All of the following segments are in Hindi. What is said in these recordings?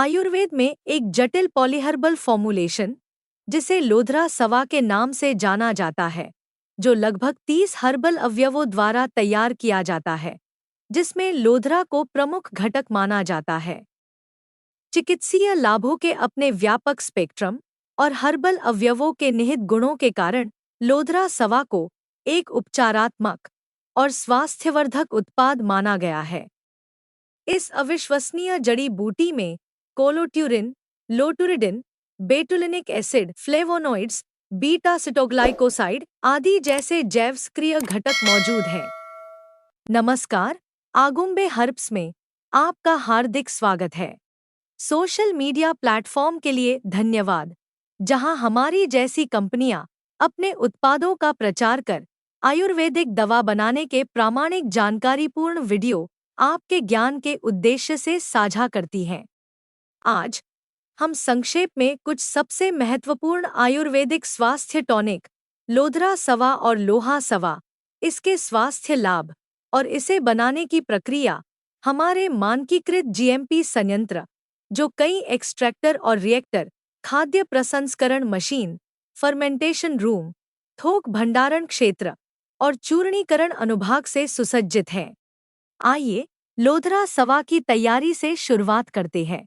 आयुर्वेद में एक जटिल पॉलीहर्बल फॉर्मुलेशन, जिसे लोधरा सवा के नाम से जाना जाता है, जो लगभग 30 हर्बल अवयवों द्वारा तैयार किया जाता है, जिसमें लोधरा को प्रमुख घटक माना जाता है। चिकित्सीय लाभों के अपने व्यापक स्पेक्ट्रम और हर्बल अवयवों के निहित गुणों के कारण लोधरा सवा को एक उपचारात्मक और स्वास्थ्यवर्धक उत्पाद माना गया है। इस अविश्वसनीय जड़ी बूटी में कोलोट्यूरिन, लोटुरिडिन, बेटुलिनिक एसिड, फ्लेवोनोइड्स, बीटा सिटोग्लाइकोसाइड आदि जैसे जैव सक्रिय घटक मौजूद हैं। नमस्कार, आगुम्बे हर्ब्स में आपका हार्दिक स्वागत है। सोशल मीडिया प्लेटफॉर्म के लिए धन्यवाद, जहां हमारी जैसी कंपनियां अपने उत्पादों का प्रचार कर आयुर्वेदिक दवा बनाने के प्रामाणिक जानकारीपूर्ण वीडियो आपके ज्ञान के उद्देश्य से साझा करती हैं। आज हम संक्षेप में कुछ सबसे महत्वपूर्ण आयुर्वेदिक स्वास्थ्य टॉनिक लोधरा सवा और लोहा सवा, इसके स्वास्थ्य लाभ और इसे बनाने की प्रक्रिया, हमारे मानकीकृत जीएमपी संयंत्र, जो कई एक्सट्रैक्टर और रिएक्टर, खाद्य प्रसंस्करण मशीन, फर्मेंटेशन रूम, थोक भंडारण क्षेत्र और चूर्णीकरण अनुभाग से सुसज्जित हैं। आइए लोधरा सवा की तैयारी से शुरुआत करते हैं।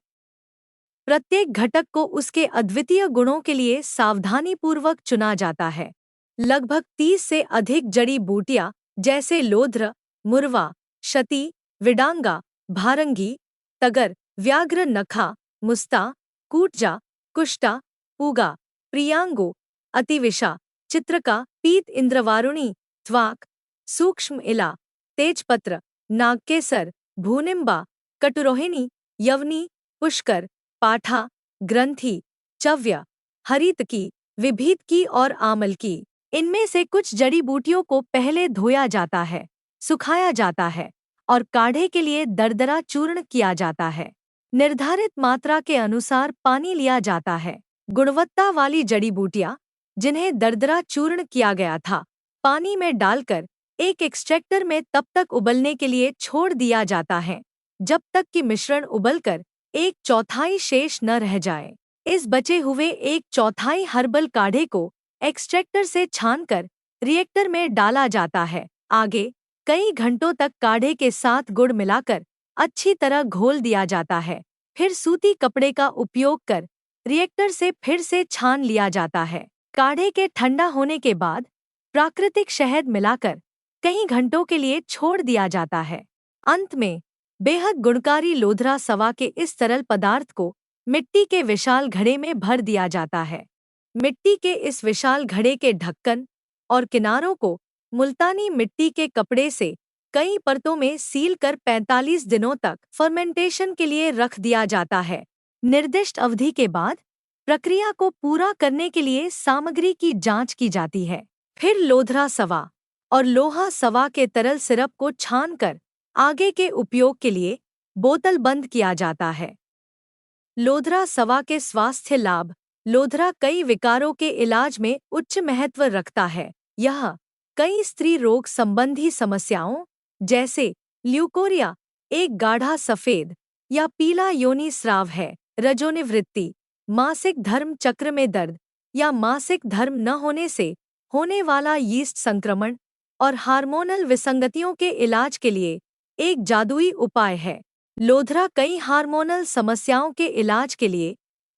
प्रत्येक घटक को उसके अद्वितीय गुणों के लिए सावधानीपूर्वक चुना जाता है। लगभग 30 से अधिक जड़ी बूटियां जैसे लोध्र, मुरवा, शती, विडांगा, भारंगी, तगर, व्याघ्र नखा, मुस्ता, कूटजा, कुष्टा, पूगा, प्रियांगो, अतिविशा, चित्रका, पीत इंद्रवारुणी, त्वाक, सूक्ष्म इला, तेजपत्र, नागकेसर, भूनिम्बा, कटुरोहिणी, यवनी, पुष्कर, पाठा, ग्रंथी, चव्य, हरितकी, विभीतकी और आमलकी। इनमें से कुछ जड़ी बूटियों को पहले धोया जाता है, सुखाया जाता है और काढ़े के लिए दरदरा चूर्ण किया जाता है। निर्धारित मात्रा के अनुसार पानी लिया जाता है। गुणवत्ता वाली जड़ी बूटियां, जिन्हें दरदरा चूर्ण किया गया था, पानी में डालकर एक एक्सट्रैक्टर में तब तक उबलने के लिए छोड़ दिया जाता है जब तक कि मिश्रण उबलकर 1/4 शेष न रह जाए। इस बचे हुए 1/4 हर्बल काढ़े को एक्सट्रैक्टर से छानकर रिएक्टर में डाला जाता है। आगे कई घंटों तक काढ़े के साथ गुड़ मिलाकर अच्छी तरह घोल दिया जाता है। फिर सूती कपड़े का उपयोग कर रिएक्टर से फिर से छान लिया जाता है। काढ़े के ठंडा होने के बाद प्राकृतिक शहद मिलाकर कई घंटों के लिए छोड़ दिया जाता है। अंत में बेहद गुणकारी लोधरा सवा के इस तरल पदार्थ को मिट्टी के विशाल घड़े में भर दिया जाता है। मिट्टी के इस विशाल घड़े के ढक्कन और किनारों को मुल्तानी मिट्टी के कपड़े से कई परतों में सील कर 45 दिनों तक फर्मेंटेशन के लिए रख दिया जाता है। निर्दिष्ट अवधि के बाद प्रक्रिया को पूरा करने के लिए सामग्री की जांच की जाती है। फिर लोधरा सवा और लोहा सवा के तरल सिरप को छानकर आगे के उपयोग के लिए बोतल बंद किया जाता है। लोधरा सवा के स्वास्थ्य लाभ। लोधरा कई विकारों के इलाज में उच्च महत्व रखता है। यह कई स्त्री रोग संबंधी समस्याओं जैसे ल्यूकोरिया, एक गाढ़ा सफेद या पीला योनि स्राव है, रजोनिवृत्ति, मासिक धर्म चक्र में दर्द या मासिक धर्म न होने से होने वाला यीस्ट संक्रमण और हार्मोनल विसंगतियों के इलाज के लिए एक जादुई उपाय है। लोधरा कई हार्मोनल समस्याओं के इलाज के लिए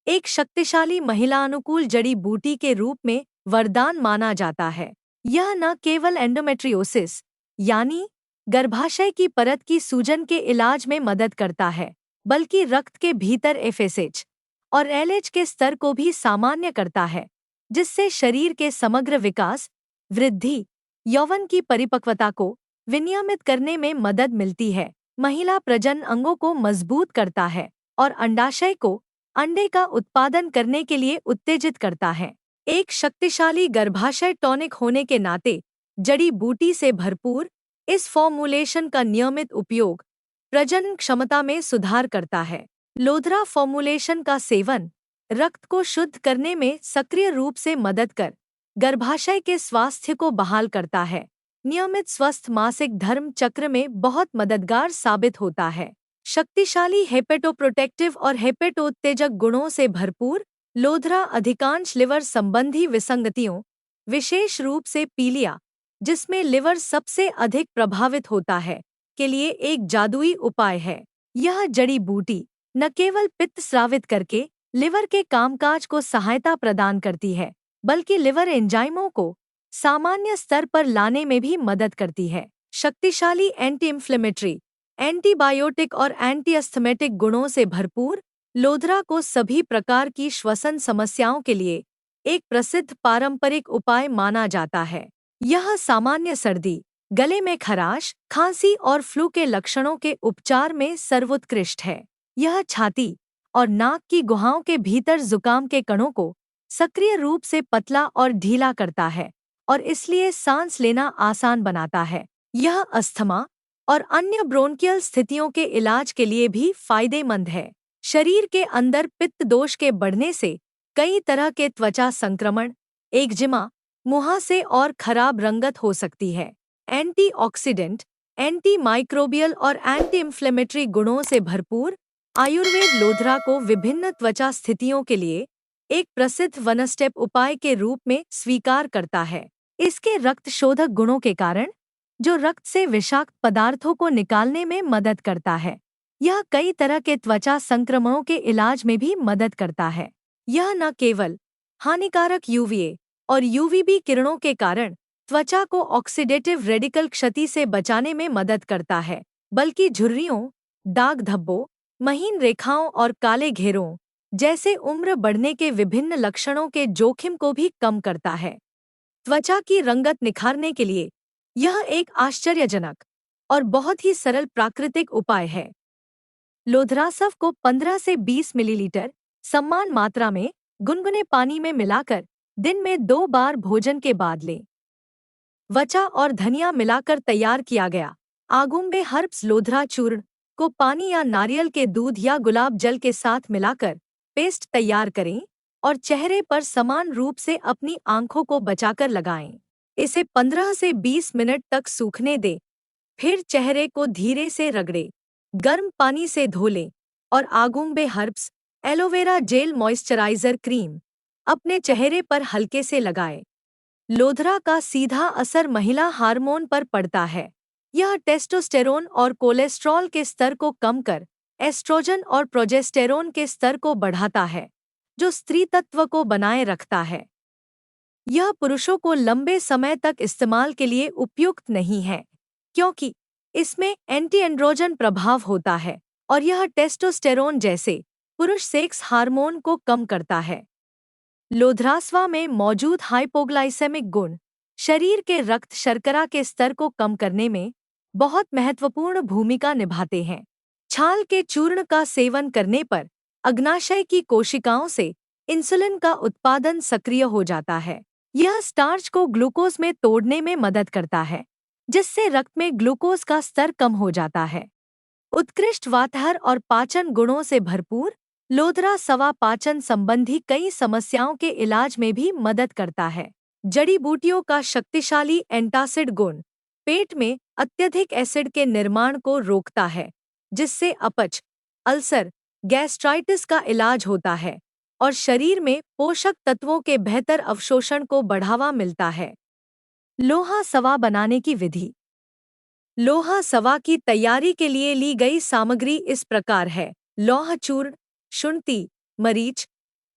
एक शक्तिशाली महिला अनुकूल जड़ी बूटी के रूप में वरदान माना जाता है। यह न केवल एंडोमेट्रियोसिस यानी गर्भाशय की परत की सूजन के इलाज में मदद करता है, बल्कि रक्त के भीतर एफएसएच और एलएच के स्तर को भी सामान्य करता है, जिससे शरीर के समग्र विकास, वृद्धि, यौवन की परिपक्वता को विनियमित करने में मदद मिलती है। महिला प्रजनन अंगों को मजबूत करता है और अंडाशय को अंडे का उत्पादन करने के लिए उत्तेजित करता है। एक शक्तिशाली गर्भाशय टॉनिक होने के नाते जड़ी बूटी से भरपूर इस फॉर्मुलेशन का नियमित उपयोग प्रजनन क्षमता में सुधार करता है। लोधरा फॉर्मुलेशन का सेवन रक्त को शुद्ध करने में सक्रिय रूप से मदद कर गर्भाशय के स्वास्थ्य को बहाल करता है। नियमित स्वस्थ मासिक धर्म चक्र में बहुत मददगार साबित होता है। शक्तिशाली हेपेटोप्रोटेक्टिव और हेपेटोत्तेजक गुणों से भरपूर, लोधरा अधिकांश लिवर संबंधी विसंगतियों, विशेष रूप से पीलिया, जिसमें लिवर सबसे अधिक प्रभावित होता है, के लिए एक जादुई उपाय है। यह जड़ी बूटी न केवल पित्त स्रावित करके लिवर के कामकाज को सहायता प्रदान करती है, बल्कि लिवर एंजाइमों को सामान्य स्तर पर लाने में भी मदद करती है। शक्तिशाली एंटी इंफ्लेमेटरी, एंटीबायोटिक और एंटीअस्थमेटिक गुणों से भरपूर, लोधरा को सभी प्रकार की श्वसन समस्याओं के लिए एक प्रसिद्ध पारंपरिक उपाय माना जाता है। यह सामान्य सर्दी, गले में खराश, खांसी और फ्लू के लक्षणों के उपचार में सर्वोत्कृष्ट है। यह छाती और नाक की गुहाओं के भीतर जुकाम के कणों को सक्रिय रूप से पतला और ढीला करता है और इसलिए सांस लेना आसान बनाता है। यह अस्थमा और अन्य ब्रोंकियल स्थितियों के इलाज के लिए भी फायदेमंद है। शरीर के अंदर पित्त दोष के बढ़ने से कई तरह के त्वचा संक्रमण, एक्जिमा, मुहासे और खराब रंगत हो सकती है। एंटीऑक्सीडेंट, एंटी माइक्रोबियल और एंटी इंफ्लेमेटरी गुणों से भरपूर, आयुर्वेद लोधरा को विभिन्न त्वचा स्थितियों के लिए एक प्रसिद्ध वन स्टेप उपाय के रूप में स्वीकार करता है। इसके रक्त शोधक गुणों के कारण, जो रक्त से विषाक्त पदार्थों को निकालने में मदद करता है, यह कई तरह के त्वचा संक्रमणों के इलाज में भी मदद करता है। यह न केवल हानिकारक यूवीए और यूवीबी किरणों के कारण त्वचा को ऑक्सीडेटिव रेडिकल क्षति से बचाने में मदद करता है, बल्कि झुर्रियों, दाग धब्बों, महीन रेखाओं और काले घेरों जैसे उम्र बढ़ने के विभिन्न लक्षणों के जोखिम को भी कम करता है। त्वचा की रंगत निखारने के लिए यह एक आश्चर्यजनक और बहुत ही सरल प्राकृतिक उपाय है। लोधरासव को 15 से 20 मिलीलीटर समान मात्रा में गुनगुने पानी में मिलाकर दिन में 2 बार भोजन के बाद लें। वचा और धनिया मिलाकर तैयार किया गया आगुम्बे हर्ब्स लोधरा चूर्ण को पानी या नारियल के दूध या गुलाब जल के साथ मिलाकर पेस्ट तैयार करें और चेहरे पर समान रूप से अपनी आंखों को बचाकर लगाएं। इसे 15 से 20 मिनट तक सूखने दें। फिर चेहरे को धीरे से रगड़ें, गर्म पानी से धो लें और Agumbe herbs aloe vera gel moisturiser cream अपने चेहरे पर हल्के से लगाएं। लोधरा का सीधा असर महिला हार्मोन पर पड़ता है। यह टेस्टोस्टेरोन और कोलेस्ट्रॉल के स्तर को कम कर एस्ट्रोजन और प्रोजेस्टेरोन के स्तर को बढ़ाता है, जो स्त्री तत्व को बनाए रखता है। यह पुरुषों को लंबे समय तक इस्तेमाल के लिए उपयुक्त नहीं है, क्योंकि इसमें एंटी एंड्रोजन प्रभाव होता है और यह टेस्टोस्टेरोन जैसे पुरुष सेक्स हार्मोन को कम करता है। लोधरास्वा में मौजूद हाइपोग्लाइसेमिक गुण शरीर के रक्त शर्करा के स्तर को कम करने में बहुत महत्वपूर्ण भूमिका निभाते हैं। छाल के चूर्ण का सेवन करने पर अग्नाशय की कोशिकाओं से इंसुलिन का उत्पादन सक्रिय हो जाता है। यह स्टार्च को ग्लूकोज में तोड़ने में मदद करता है, जिससे रक्त में ग्लूकोज का स्तर कम हो जाता है। उत्कृष्ट वातहर और पाचन गुणों से भरपूर, लोधरा सवा पाचन संबंधी कई समस्याओं के इलाज में भी मदद करता है। जड़ी बूटियों का शक्तिशाली एंटासिड गुण पेट में अत्यधिक एसिड के निर्माण को रोकता है, जिससे अपच, अल्सर, गैस्ट्राइटिस का इलाज होता है और शरीर में पोषक तत्वों के बेहतर अवशोषण को बढ़ावा मिलता है। लोहा सवा बनाने की विधि। लोहा सवा की तैयारी के लिए ली गई सामग्री इस प्रकार है: लौह चूर्ण, शुंठी, मरीच,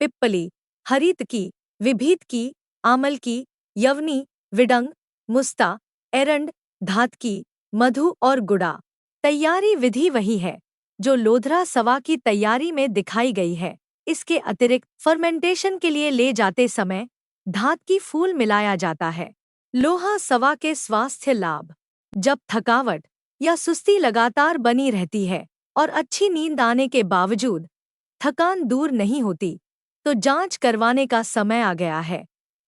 पिप्पली, हरितकी, विभीतकी, आमलकी, यवनी, विडंग, मुस्ता, एरंड, धातकी, मधु और गुड़ा। तैयारी विधि वही है जो लोधरा सवा की तैयारी में दिखाई गई है। इसके अतिरिक्त फर्मेंटेशन के लिए ले जाते समय धातकी फूल मिलाया जाता है। लोहा सवा के स्वास्थ्य लाभ। जब थकावट या सुस्ती लगातार बनी रहती है और अच्छी नींद आने के बावजूद थकान दूर नहीं होती, तो जांच करवाने का समय आ गया है,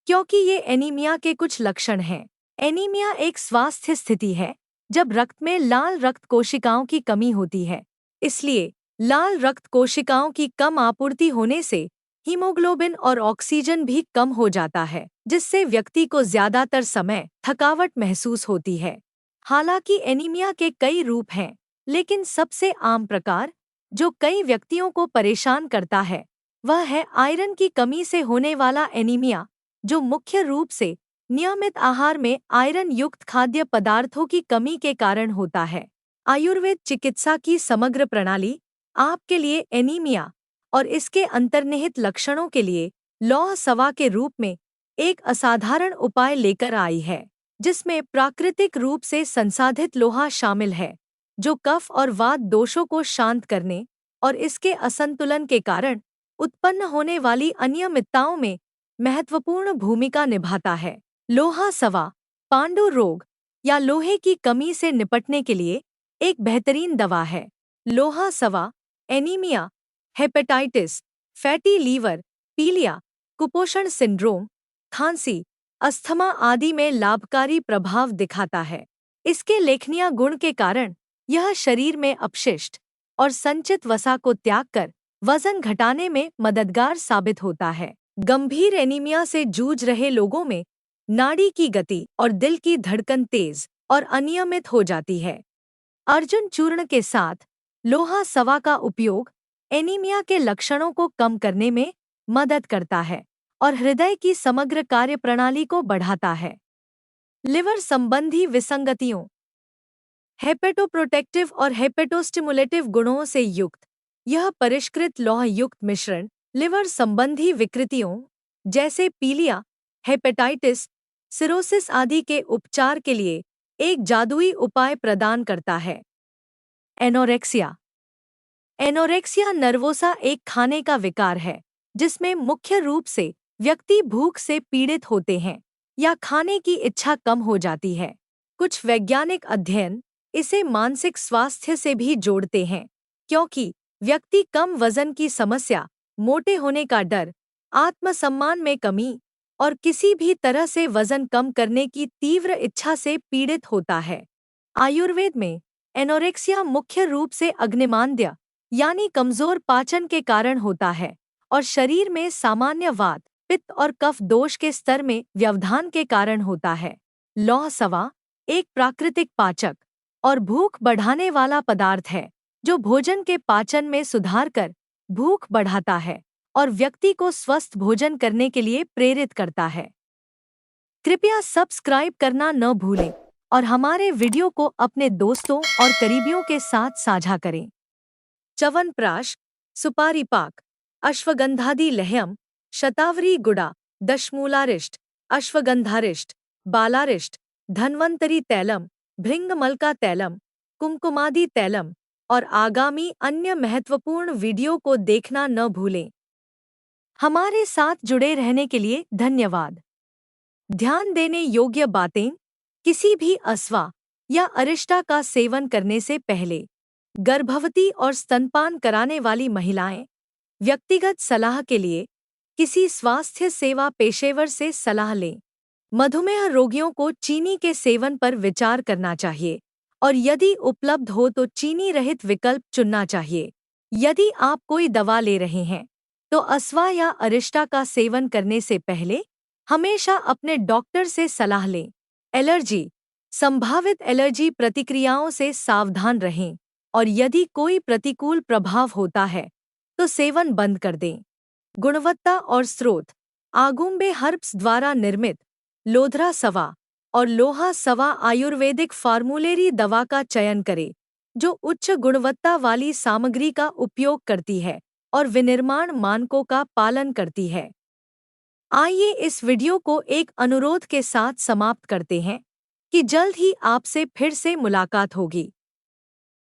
क्योंकि ये एनीमिया के कुछ लक्षण हैं। एनीमिया एक स्वास्थ्य स्थिति है जब रक्त में लाल रक्त कोशिकाओं की कमी होती है। इसलिए लाल रक्त कोशिकाओं की कम आपूर्ति होने से हीमोग्लोबिन और ऑक्सीजन भी कम हो जाता है, जिससे व्यक्ति को ज्यादातर समय थकावट महसूस होती है। हालांकि एनीमिया के कई रूप हैं, लेकिन सबसे आम प्रकार जो कई व्यक्तियों को परेशान करता है वह है आयरन की कमी से होने वाला एनीमिया, जो मुख्य रूप से नियमित आहार में आयरन युक्त खाद्य पदार्थों की कमी के कारण होता है। आयुर्वेद चिकित्सा की समग्र प्रणाली आपके लिए एनीमिया और इसके अंतर्निहित लक्षणों के लिए लौह सवा के रूप में एक असाधारण उपाय लेकर आई है, जिसमें प्राकृतिक रूप से संसाधित लोहा शामिल है, जो कफ और वात दोषों को शांत करने और इसके असंतुलन के कारण उत्पन्न होने वाली अनियमितताओं में महत्वपूर्ण भूमिका निभाता है। लोहा सवा पांडु रोग या लोहे की कमी से निपटने के लिए एक बेहतरीन दवा है। लोहा सवा एनीमिया, हेपेटाइटिस, फैटी लीवर, पीलिया, कुपोषण सिंड्रोम, खांसी, अस्थमा आदि में लाभकारी प्रभाव दिखाता है। इसके लेखनीय गुण के कारण यह शरीर में अपशिष्ट और संचित वसा को त्याग कर वजन घटाने में मददगार साबित होता है। गंभीर एनीमिया से जूझ रहे लोगों में नाड़ी की गति और दिल की धड़कन तेज और अनियमित हो जाती है। अर्जुन चूर्ण के साथ लोहा सवा का उपयोग एनीमिया के लक्षणों को कम करने में मदद करता है और हृदय की समग्र कार्यप्रणाली को बढ़ाता है। लिवर संबंधी विसंगतियों, हेपेटोप्रोटेक्टिव और हेपेटोस्टिमुलेटिव गुणों से युक्त यह परिष्कृत लौह युक्त मिश्रण लिवर संबंधी विकृतियों जैसे पीलिया, हेपेटाइटिस, सिरोसिस आदि के उपचार के लिए एक जादुई उपाय प्रदान करता है। एनोरेक्सिया। एनोरेक्सिया नर्वोसा एक खाने का विकार है जिसमें मुख्य रूप से व्यक्ति भूख से पीड़ित होते हैं या खाने की इच्छा कम हो जाती है। कुछ वैज्ञानिक अध्ययन इसे मानसिक स्वास्थ्य से भी जोड़ते हैं, क्योंकि व्यक्ति कम वजन की समस्या, मोटे होने का डर, आत्मसम्मान में कमी और किसी भी तरह से वजन कम करने की तीव्र इच्छा से पीड़ित होता है। आयुर्वेद में एनोरेक्सिया मुख्य रूप से अग्निमांद्य यानी कमजोर पाचन के कारण होता है और शरीर में सामान्य वात, पित्त और कफ दोष के स्तर में व्यवधान के कारण होता है। लौह सवा एक प्राकृतिक पाचक और भूख बढ़ाने वाला पदार्थ है जो भोजन के पाचन में सुधार कर भूख बढ़ाता है और व्यक्ति को स्वस्थ भोजन करने के लिए प्रेरित करता है। कृपया सब्सक्राइब करना न भूलें और हमारे वीडियो को अपने दोस्तों और करीबियों के साथ साझा करें। च्यवनप्राश, सुपारी पाक, अश्वगंधादि लहयम, शतावरी गुड़ा, दशमूलारिष्ट, अश्वगंधारिष्ट, बालारिष्ट, धन्वंतरी तैलम, भृंगमलका तैलम, कुमकुमादि तैलम और आगामी अन्य महत्वपूर्ण वीडियो को देखना न भूलें। हमारे साथ जुड़े रहने के लिए धन्यवाद। ध्यान देने योग्य बातें, किसी भी अस्वा या अरिष्टा का सेवन करने से पहले गर्भवती और स्तनपान कराने वाली महिलाएं व्यक्तिगत सलाह के लिए किसी स्वास्थ्य सेवा पेशेवर से सलाह लें। मधुमेह रोगियों को चीनी के सेवन पर विचार करना चाहिए और यदि उपलब्ध हो तो चीनी रहित विकल्प चुनना चाहिए। यदि आप कोई दवा ले रहे हैं तो अस्वा या अरिष्टा का सेवन करने से पहले हमेशा अपने डॉक्टर से सलाह लें। एलर्जी, संभावित एलर्जी प्रतिक्रियाओं से सावधान रहें और यदि कोई प्रतिकूल प्रभाव होता है तो सेवन बंद कर दें। गुणवत्ता और स्रोत, आगुम्बे हर्ब्स द्वारा निर्मित लोधरा सवा और लोहा सवा आयुर्वेदिक फार्मूलेरी दवा का चयन करें जो उच्च गुणवत्ता वाली सामग्री का उपयोग करती है और विनिर्माण मानकों का पालन करती है। आइए इस वीडियो को एक अनुरोध के साथ समाप्त करते हैं कि जल्द ही आपसे फिर से मुलाकात होगी।